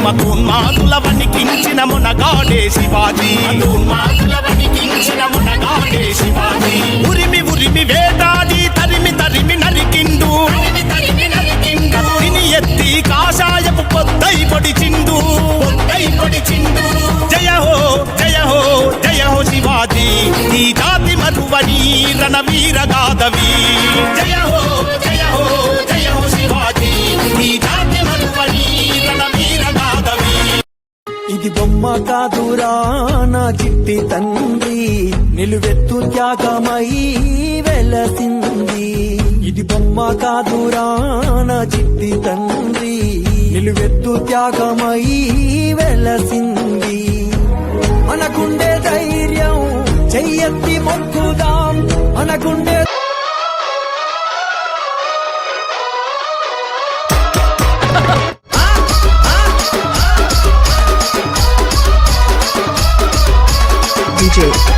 మతోన్మాదుల వణికించిన మునగాడే శివాజీ, మతోన్మాదుల వణికించిన మునగాడే శివాజీ. ఉరిమి ఉరిమి వేటాడి తరిమి తరిమి నరికిండు, కత్తిని ఎత్తి కాషాయపు పొద్దై పొడిచిండు, పొద్దై పొడిచిండు. జయ హో జయ హో జయ హో శివాజీ, ఈ జాతి మరువని రణవీర గాదవి. జయ హో జయ హో జయ హో శివాజీ, ఈ జాతి మరువని రణవీర గాదవి. ఇది బొమ్మ కాదురా నా చిట్టి తండ్రి, నిలువెత్తు త్యాగమై వెలసింది. ఇది బొమ్మ కాదురా నా చిట్టి తండ్రి, నిలువెత్తు త్యాగమై వెలసింది. మనకుండే ధైర్యం చెయ్యెత్తి మొక్కుదాం, మనకుండే DJ,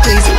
crazy.